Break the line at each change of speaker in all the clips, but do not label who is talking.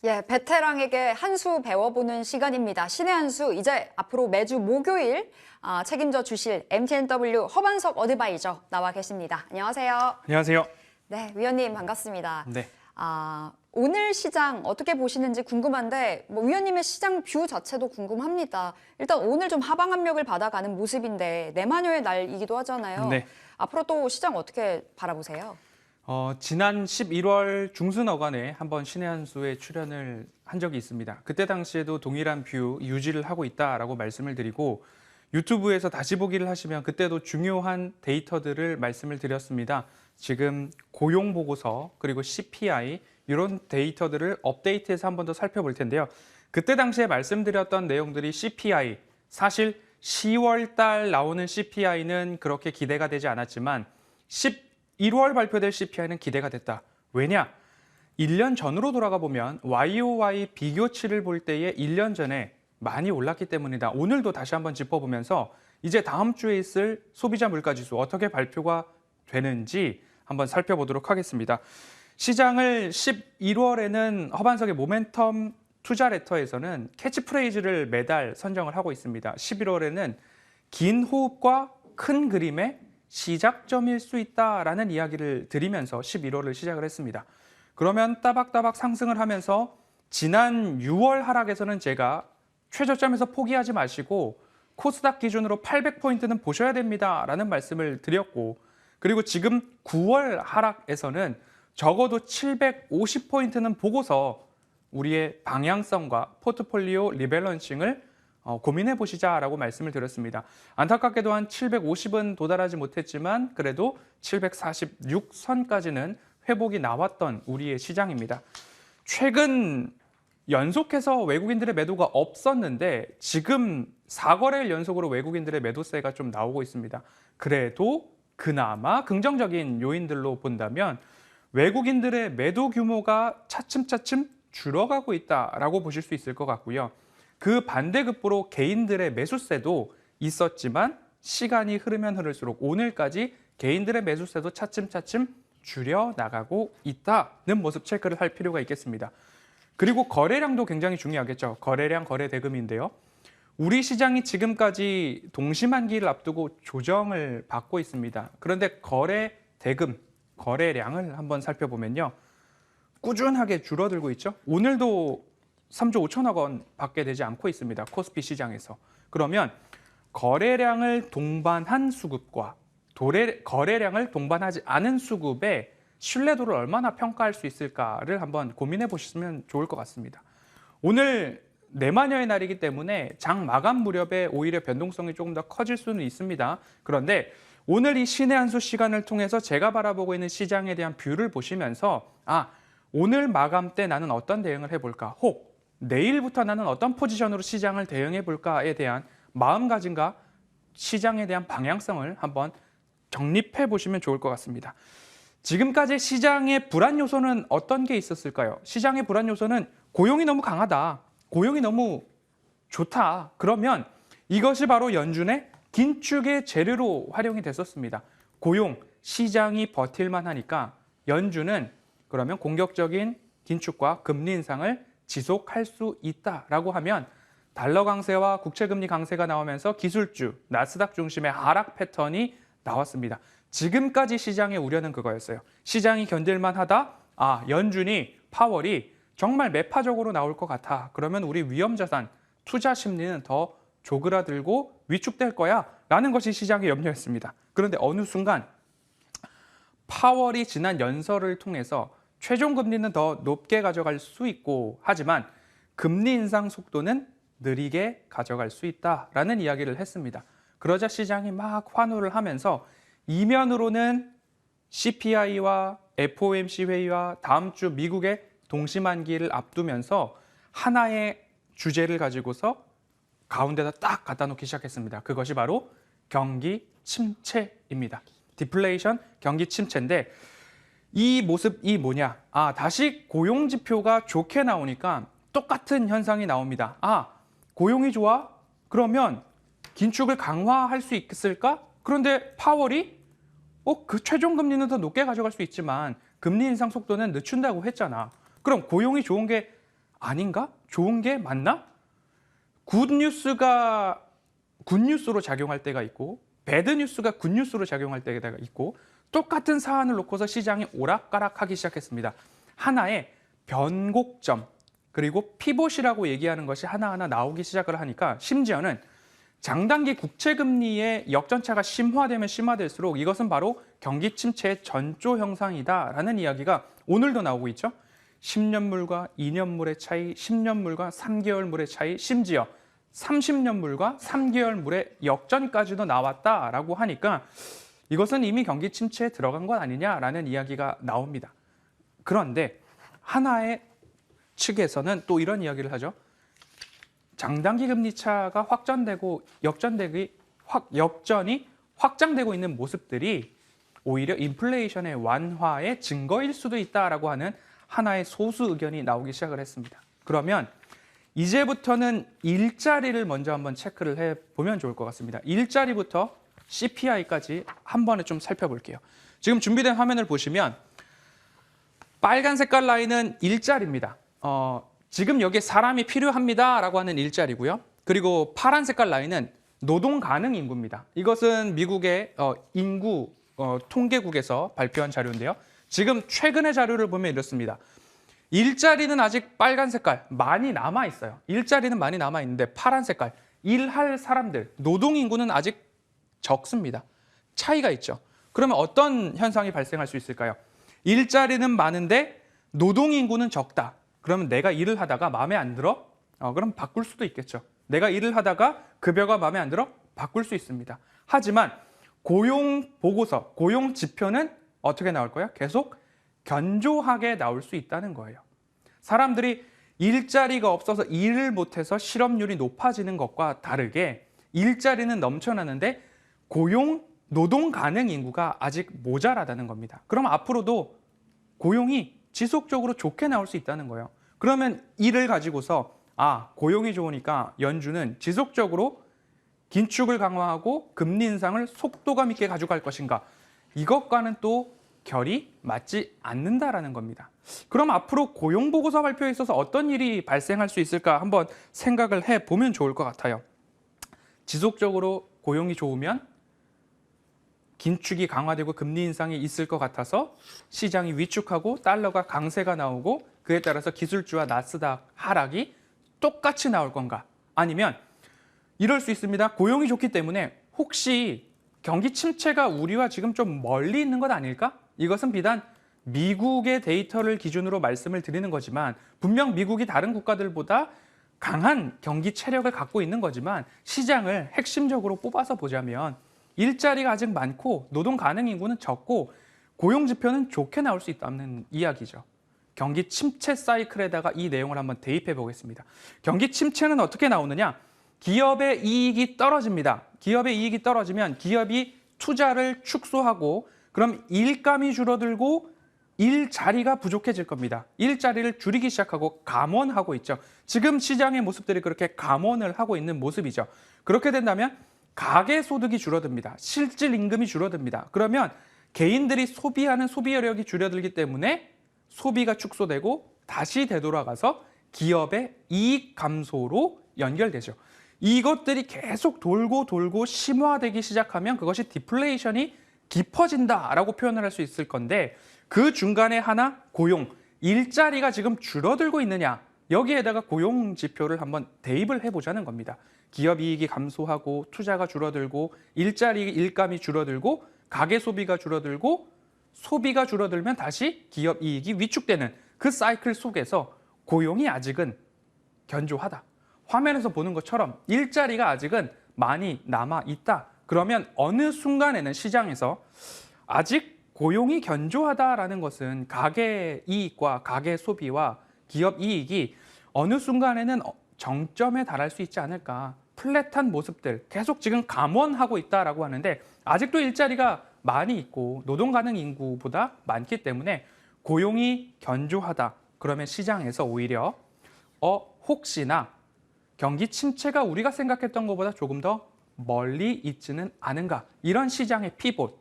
예, 베테랑에게 한 수 배워보는 시간입니다. 신의 한 수, 이제 앞으로 매주 목요일 책임져 주실 MTNW 허반석 어드바이저 나와 계십니다. 안녕하세요.
안녕하세요.
네, 위원님 반갑습니다.
네.
오늘 시장 어떻게 보시는지 궁금한데 위원님의 시장 뷰 자체도 궁금합니다. 일단 오늘 좀 하방 압력을 받아가는 모습인데 내마녀의 날이기도 하잖아요.
네.
앞으로 또 시장 어떻게 바라보세요?
지난 11월 중순 어간에 한번 신의 한 수에 출연을 한 적이 있습니다. 그때 당시에도 동일한 뷰 유지를 하고 있다라고 말씀을 드리고 유튜브에서 다시 보기를 하시면 그때도 중요한 데이터들을 말씀을 드렸습니다. 지금 고용 보고서 그리고 CPI 이런 데이터들을 업데이트해서 한 번 더 살펴볼 텐데요. 그때 당시에 말씀드렸던 내용들이 CPI, 사실 10월 달 나오는 CPI는 그렇게 기대가 되지 않았지만 11월 발표될 CPI는 기대가 됐다. 왜냐? 1년 전으로 돌아가 보면 YOY 비교치를 볼 때에 1년 전에 많이 올랐기 때문이다. 오늘도 다시 한번 짚어보면서 이제 다음 주에 있을 소비자 물가지수 어떻게 발표가 되는지 한번 살펴보도록 하겠습니다. 시장을 11월에는 허반석의 모멘텀 투자 레터에서는 캐치프레이즈를 매달 선정을 하고 있습니다. 11월에는 긴 호흡과 큰 그림의 시작점일 수 있다라는 이야기를 드리면서 11월을 시작을 했습니다. 그러면 따박따박 상승을 하면서 지난 6월 하락에서는 제가 최저점에서 포기하지 마시고 코스닥 기준으로 800포인트는 보셔야 됩니다라는 말씀을 드렸고, 그리고 지금 9월 하락에서는 적어도 750포인트는 보고서 우리의 방향성과 포트폴리오 리밸런싱을 고민해 보시자라고 말씀을 드렸습니다. 안타깝게도 한 750은 도달하지 못했지만 그래도 746선까지는 회복이 나왔던 우리의 시장입니다. 최근 연속해서 외국인들의 매도가 없었는데 지금 4거래일 연속으로 외국인들의 매도세가 좀 나오고 있습니다. 그래도 그나마 긍정적인 요인들로 본다면 외국인들의 매도 규모가 차츰차츰 줄어가고 있다라고 보실 수 있을 것 같고요. 그 반대급부로 개인들의 매수세도 있었지만 시간이 흐르면 흐를수록 오늘까지 개인들의 매수세도 차츰차츰 줄여나가고 있다는 모습 체크를 할 필요가 있겠습니다. 그리고 거래량도 굉장히 중요하겠죠. 거래량, 거래 대금인데요. 우리 시장이 지금까지 동시만기를 앞두고 조정을 받고 있습니다. 그런데 거래 대금, 거래량을 한번 살펴보면요. 꾸준하게 줄어들고 있죠. 오늘도 3조 5천억 원 밖에 되지 않고 있습니다. 코스피 시장에서. 그러면 거래량을 동반한 수급과 거래량을 동반하지 않은 수급의 신뢰도를 얼마나 평가할 수 있을까를 한번 고민해 보시면 좋을 것 같습니다. 오늘 내마녀의 날이기 때문에 장 마감 무렵에 오히려 변동성이 조금 더 커질 수는 있습니다. 그런데 오늘 이 신의 한 수 시간을 통해서 제가 바라보고 있는 시장에 대한 뷰를 보시면서 오늘 마감 때 나는 어떤 대응을 해볼까? 혹 내일부터 나는 어떤 포지션으로 시장을 대응해 볼까에 대한 마음가짐과 시장에 대한 방향성을 한번 정립해 보시면 좋을 것 같습니다. 지금까지 시장의 불안 요소는 어떤 게 있었을까요? 시장의 불안 요소는 고용이 너무 강하다. 고용이 너무 좋다. 그러면 이것이 바로 연준의 긴축의 재료로 활용이 됐었습니다. 고용, 시장이 버틸만 하니까 연준은 그러면 공격적인 긴축과 금리 인상을 지속할 수 있다라고 하면 달러 강세와 국채금리 강세가 나오면서 기술주, 나스닥 중심의 하락 패턴이 나왔습니다. 지금까지 시장의 우려는 그거였어요. 시장이 견딜만 하다? 연준이, 파월이 정말 매파적으로 나올 것 같아. 그러면 우리 위험자산, 투자 심리는 더 조그라들고 위축될 거야 라는 것이 시장의 염려였습니다. 그런데 어느 순간 파월이 지난 연설을 통해서 최종 금리는 더 높게 가져갈 수 있고 하지만 금리 인상 속도는 느리게 가져갈 수 있다라는 이야기를 했습니다. 그러자 시장이 막 환호를 하면서 이면으로는 CPI와 FOMC 회의와 다음 주 미국의 동시만기를 앞두면서 하나의 주제를 가지고서 가운데다 딱 갖다 놓기 시작했습니다. 그것이 바로 경기 침체입니다. 디플레이션, 경기 침체인데 이 모습이 뭐냐? 다시 고용 지표가 좋게 나오니까 똑같은 현상이 나옵니다. 고용이 좋아? 그러면 긴축을 강화할 수 있을까? 그런데 파월이 그 최종 금리는 더 높게 가져갈 수 있지만 금리 인상 속도는 늦춘다고 했잖아. 그럼 고용이 좋은 게 아닌가? 좋은 게 맞나? 굿뉴스가 굿뉴스로 작용할 때가 있고 배드뉴스가 굿뉴스로 작용할 때가 있고 똑같은 사안을 놓고서 시장이 오락가락하기 시작했습니다. 하나의 변곡점 그리고 피봇이라고 얘기하는 것이 하나하나 나오기 시작을 하니까 심지어는 장단기 국채금리의 역전차가 심화되면 심화될수록 이것은 바로 경기 침체의 전조 형상이다라는 이야기가 오늘도 나오고 있죠. 10년물과 2년물의 차이, 10년물과 3개월물의 차이, 심지어 30년물과 3개월물의 역전까지도 나왔다라고 하니까 이것은 이미 경기 침체에 들어간 것 아니냐라는 이야기가 나옵니다. 그런데 하나의 측에서는 또 이런 이야기를 하죠. 장단기 금리 차가 확전되고 역전이 확장되고 있는 모습들이 오히려 인플레이션의 완화의 증거일 수도 있다라고 하는 하나의 소수 의견이 나오기 시작을 했습니다. 그러면 이제부터는 일자리를 먼저 한번 체크를 해보면 좋을 것 같습니다. 일자리부터 CPI까지 한 번에 좀 살펴볼게요. 지금 준비된 화면을 보시면 빨간 색깔 라인은 일자리입니다. 지금 여기에 사람이 필요합니다라고 하는 일자리고요. 그리고 파란 색깔 라인은 노동 가능 인구입니다. 이것은 미국의 인구 통계국에서 발표한 자료인데요. 지금 최근의 자료를 보면 이렇습니다. 일자리는 아직 빨간 색깔 많이 남아 있어요. 일자리는 많이 남아 있는데 파란 색깔 일할 사람들, 노동 인구는 아직 적습니다. 차이가 있죠. 그러면 어떤 현상이 발생할 수 있을까요? 일자리는 많은데 노동 인구는 적다. 그러면 내가 일을 하다가 마음에 안 들어? 그럼 바꿀 수도 있겠죠. 내가 일을 하다가 급여가 마음에 안 들어? 바꿀 수 있습니다. 하지만 고용 보고서, 고용 지표는 어떻게 나올 거예요? 계속 견조하게 나올 수 있다는 거예요. 사람들이 일자리가 없어서 일을 못해서 실업률이 높아지는 것과 다르게 일자리는 넘쳐나는데 노동 가능 인구가 아직 모자라다는 겁니다. 그럼 앞으로도 고용이 지속적으로 좋게 나올 수 있다는 거예요. 그러면 이를 가지고서 고용이 좋으니까 연준은 지속적으로 긴축을 강화하고 금리 인상을 속도감 있게 가져갈 것인가? 이것과는 또 결이 맞지 않는다라는 겁니다. 그럼 앞으로 고용 보고서 발표에 있어서 어떤 일이 발생할 수 있을까 한번 생각을 해보면 좋을 것 같아요. 지속적으로 고용이 좋으면 긴축이 강화되고 금리 인상이 있을 것 같아서 시장이 위축하고 달러가 강세가 나오고 그에 따라서 기술주와 나스닥 하락이 똑같이 나올 건가? 아니면 이럴 수 있습니다. 고용이 좋기 때문에 혹시 경기 침체가 우리와 지금 좀 멀리 있는 것 아닐까? 이것은 비단 미국의 데이터를 기준으로 말씀을 드리는 거지만 분명 미국이 다른 국가들보다 강한 경기 체력을 갖고 있는 거지만 시장을 핵심적으로 뽑아서 보자면 일자리가 아직 많고 노동 가능 인구는 적고 고용 지표는 좋게 나올 수 있다는 이야기죠. 경기 침체 사이클에다가 이 내용을 한번 대입해 보겠습니다. 경기 침체는 어떻게 나오느냐? 기업의 이익이 떨어집니다. 기업의 이익이 떨어지면 기업이 투자를 축소하고 그럼 일감이 줄어들고 일자리가 부족해질 겁니다. 일자리를 줄이기 시작하고 감원하고 있죠. 지금 시장의 모습들이 그렇게 감원을 하고 있는 모습이죠. 그렇게 된다면 가계소득이 줄어듭니다. 실질 임금이 줄어듭니다. 그러면 개인들이 소비하는 소비 여력이 줄어들기 때문에 소비가 축소되고 다시 되돌아가서 기업의 이익 감소로 연결되죠. 이것들이 계속 돌고 심화되기 시작하면 그것이 디플레이션이 깊어진다라고 표현을 할 수 있을 건데 그 중간에 하나 고용, 일자리가 지금 줄어들고 있느냐 여기에다가 고용 지표를 한번 대입을 해보자는 겁니다. 기업 이익이 감소하고 투자가 줄어들고 일감이 줄어들고 가계 소비가 줄어들고 소비가 줄어들면 다시 기업 이익이 위축되는 그 사이클 속에서 고용이 아직은 견조하다. 화면에서 보는 것처럼 일자리가 아직은 많이 남아 있다. 그러면 어느 순간에는 시장에서 아직 고용이 견조하다라는 것은 가계 이익과 가계 소비와 기업 이익이 어느 순간에는 정점에 달할 수 있지 않을까. 플랫한 모습들 계속 지금 감원하고 있다라고 하는데 아직도 일자리가 많이 있고 노동 가능 인구보다 많기 때문에 고용이 견조하다. 그러면 시장에서 오히려 혹시나 경기 침체가 우리가 생각했던 것보다 조금 더 멀리 있지는 않은가. 이런 시장의 피봇,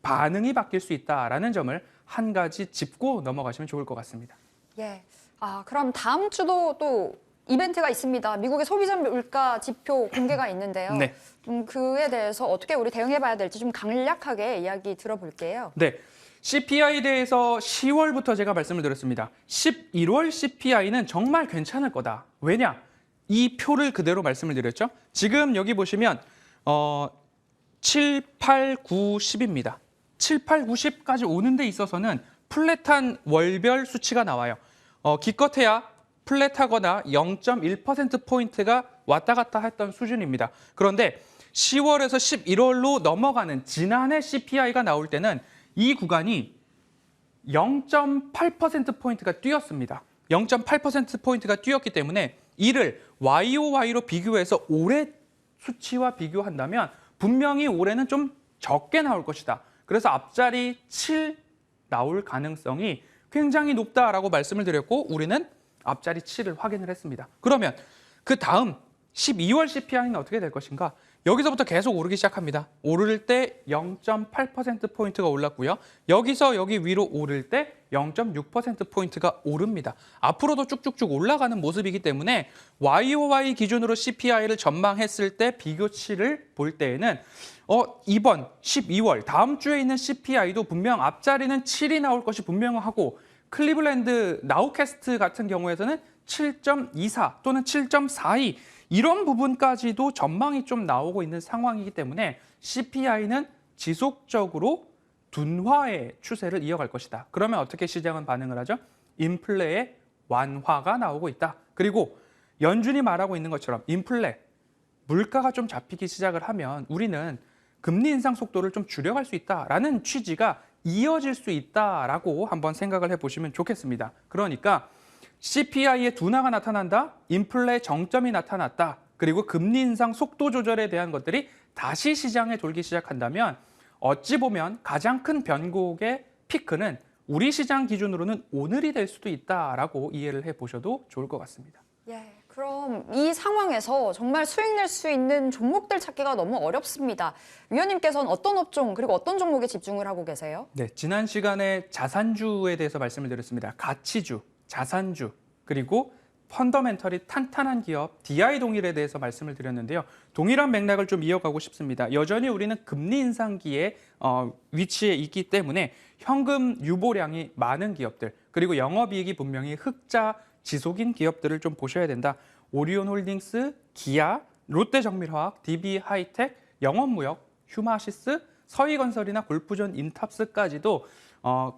반응이 바뀔 수 있다라는 점을 한 가지 짚고 넘어가시면 좋을 것 같습니다.
예. 그럼 다음 주도 또 이벤트가 있습니다. 미국의 소비자 물가 지표 공개가 있는데요.
네.
그에 대해서 어떻게 우리 대응해봐야 될지 좀 간략하게 이야기 들어볼게요.
네. CPI에 대해서 10월부터 제가 말씀을 드렸습니다. 11월 CPI는 정말 괜찮을 거다. 왜냐? 이 표를 그대로 말씀을 드렸죠. 지금 여기 보시면 7, 8, 9, 10입니다. 7, 8, 9, 10까지 오는 데 있어서는 플랫한 월별 수치가 나와요. 기껏해야 플랫하거나 0.1%포인트가 왔다 갔다 했던 수준입니다. 그런데 10월에서 11월로 넘어가는 지난해 CPI가 나올 때는 이 구간이 0.8%포인트가 뛰었습니다. 0.8%포인트가 뛰었기 때문에 이를 YOY로 비교해서 올해 수치와 비교한다면 분명히 올해는 좀 적게 나올 것이다. 그래서 앞자리 7 나올 가능성이 굉장히 높다라고 말씀을 드렸고 우리는 앞자리 7을 확인을 했습니다. 그러면 그 다음 12월 CPI는 어떻게 될 것인가? 여기서부터 계속 오르기 시작합니다. 오를 때 0.8%포인트가 올랐고요. 여기서 여기 위로 오를 때 0.6%포인트가 오릅니다. 앞으로도 쭉쭉쭉 올라가는 모습이기 때문에 YOY 기준으로 CPI를 전망했을 때 비교치를 볼 때에는 이번 12월 다음 주에 있는 CPI도 분명 앞자리는 7이 나올 것이 분명하고 클리블랜드 나우캐스트 같은 경우에서는 7.24 또는 7.42 이런 부분까지도 전망이 좀 나오고 있는 상황이기 때문에 CPI는 지속적으로 둔화의 추세를 이어갈 것이다. 그러면 어떻게 시장은 반응을 하죠? 인플레의 완화가 나오고 있다. 그리고 연준이 말하고 있는 것처럼 인플레, 물가가 좀 잡히기 시작을 하면 우리는 금리 인상 속도를 좀 줄여갈 수 있다라는 취지가 이어질 수 있다라고 한번 생각을 해보시면 좋겠습니다. 그러니까 CPI의 둔화가 나타난다, 인플레 정점이 나타났다, 그리고 금리 인상 속도 조절에 대한 것들이 다시 시장에 돌기 시작한다면 어찌 보면 가장 큰 변곡의 피크는 우리 시장 기준으로는 오늘이 될 수도 있다라고 이해를 해보셔도 좋을 것 같습니다.
그럼 이 상황에서 정말 수익 낼 수 있는 종목들 찾기가 너무 어렵습니다. 위원님께서는 어떤 업종 그리고 어떤 종목에 집중을 하고 계세요?
네, 지난 시간에 자산주에 대해서 말씀을 드렸습니다. 가치주, 자산주, 그리고 펀더멘털이 탄탄한 기업 DI 동일에 대해서 말씀을 드렸는데요. 동일한 맥락을 좀 이어가고 싶습니다. 여전히 우리는 금리 인상기에 위치해 있기 때문에 현금 유보량이 많은 기업들, 그리고 영업이익이 분명히 흑자 지속인 기업들을 좀 보셔야 된다. 오리온홀딩스, 기아, 롯데정밀화학, DB하이텍, 영업무역, 휴마시스, 서희건설이나 골프존 인탑스까지도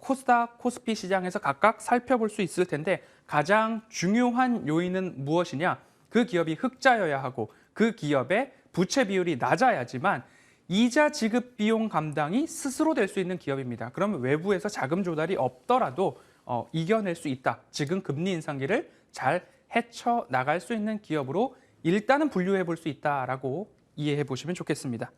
코스닥, 코스피 시장에서 각각 살펴볼 수 있을 텐데 가장 중요한 요인은 무엇이냐? 그 기업이 흑자여야 하고 그 기업의 부채 비율이 낮아야지만 이자 지급 비용 감당이 스스로 될 수 있는 기업입니다. 그러면 외부에서 자금 조달이 없더라도 이겨낼 수 있다. 지금 금리 인상기를 잘 헤쳐나갈 수 있는 기업으로 일단은 분류해 볼 수 있다라고 이해해 보시면 좋겠습니다.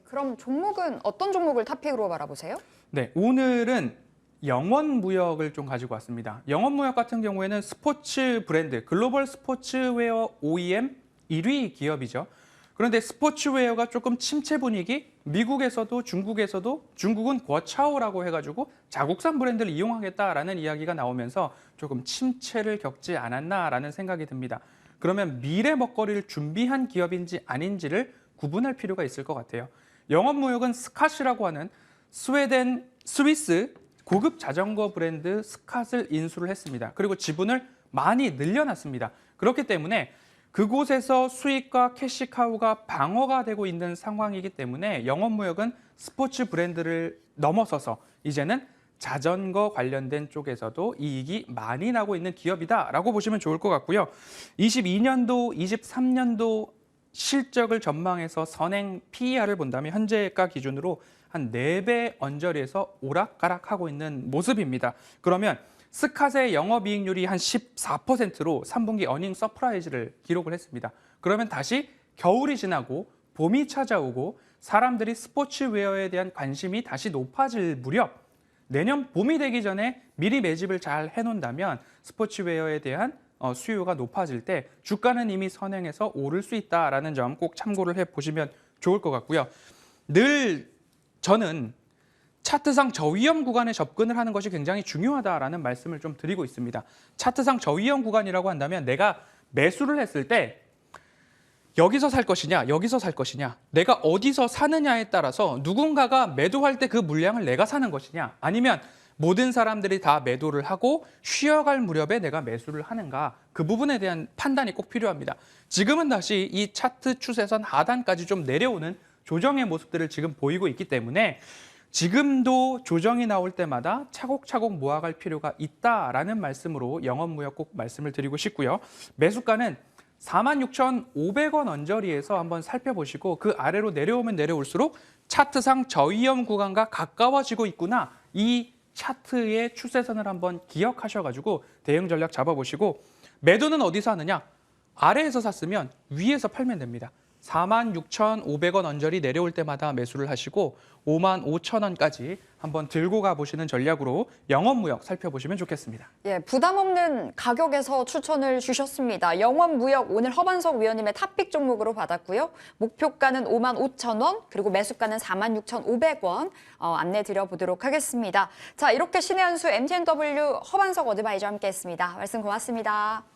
그럼 종목은 어떤 종목을 탑픽으로 바라보세요?
네, 오늘은 영원무역을 좀 가지고 왔습니다. 영원무역 같은 경우에는 스포츠 브랜드, 글로벌 스포츠웨어 OEM 1위 기업이죠. 그런데 스포츠웨어가 조금 침체 분위기, 미국에서도 중국에서도 중국은 거차오라고 해가지고 자국산 브랜드를 이용하겠다라는 이야기가 나오면서 조금 침체를 겪지 않았나라는 생각이 듭니다. 그러면 미래 먹거리를 준비한 기업인지 아닌지를 구분할 필요가 있을 것 같아요. 영업무역은 스캇이라고 하는 스위스 고급 자전거 브랜드 스캇을 인수를 했습니다. 그리고 지분을 많이 늘려놨습니다. 그렇기 때문에 그곳에서 수익과 캐시카우가 방어가 되고 있는 상황이기 때문에 영업무역은 스포츠 브랜드를 넘어서서 이제는 자전거 관련된 쪽에서도 이익이 많이 나고 있는 기업이다라고 보시면 좋을 것 같고요. 22년도, 23년도 실적을 전망해서 선행 PER을 본다면 현재가 기준으로 한 4배 언저리에서 오락가락하고 있는 모습입니다. 그러면 스캇의 영업이익률이 한 14%로 3분기 어닝 서프라이즈를 기록을 했습니다. 그러면 다시 겨울이 지나고 봄이 찾아오고 사람들이 스포츠웨어에 대한 관심이 다시 높아질 무렵 내년 봄이 되기 전에 미리 매집을 잘 해놓는다면 스포츠웨어에 대한 수요가 높아질 때 주가는 이미 선행해서 오를 수 있다라는 점 꼭 참고를 해보시면 좋을 것 같고요. 늘 저는 차트상 저위험 구간에 접근을 하는 것이 굉장히 중요하다라는 말씀을 좀 드리고 있습니다. 차트상 저위험 구간이라고 한다면 내가 매수를 했을 때 여기서 살 것이냐, 여기서 살 것이냐, 내가 어디서 사느냐에 따라서 누군가가 매도할 때 그 물량을 내가 사는 것이냐, 아니면 모든 사람들이 다 매도를 하고 쉬어갈 무렵에 내가 매수를 하는가, 그 부분에 대한 판단이 꼭 필요합니다. 지금은 다시 이 차트 추세선 하단까지 좀 내려오는 조정의 모습들을 지금 보이고 있기 때문에 지금도 조정이 나올 때마다 차곡차곡 모아갈 필요가 있다라는 말씀으로 영업무역 꼭 말씀을 드리고 싶고요. 매수가는 46,500원 언저리에서 한번 살펴보시고 그 아래로 내려오면 내려올수록 차트상 저위험 구간과 가까워지고 있구나. 이 차트의 추세선을 한번 기억하셔가지고 대응 전략 잡아보시고 매도는 어디서 하느냐? 아래에서 샀으면 위에서 팔면 됩니다. 46,500원 언저리 내려올 때마다 매수를 하시고 55,000원까지 한번 들고 가보시는 전략으로 영업무역 살펴보시면 좋겠습니다.
예, 부담 없는 가격에서 추천을 주셨습니다. 영업무역 오늘 허반석 위원님의 탑픽 종목으로 받았고요. 목표가는 55,000원, 그리고 매수가는 46,500원 안내 드려보도록 하겠습니다. 자, 이렇게 신의 한 수 MTNW 허반석 어드바이저와 함께했습니다. 말씀 고맙습니다.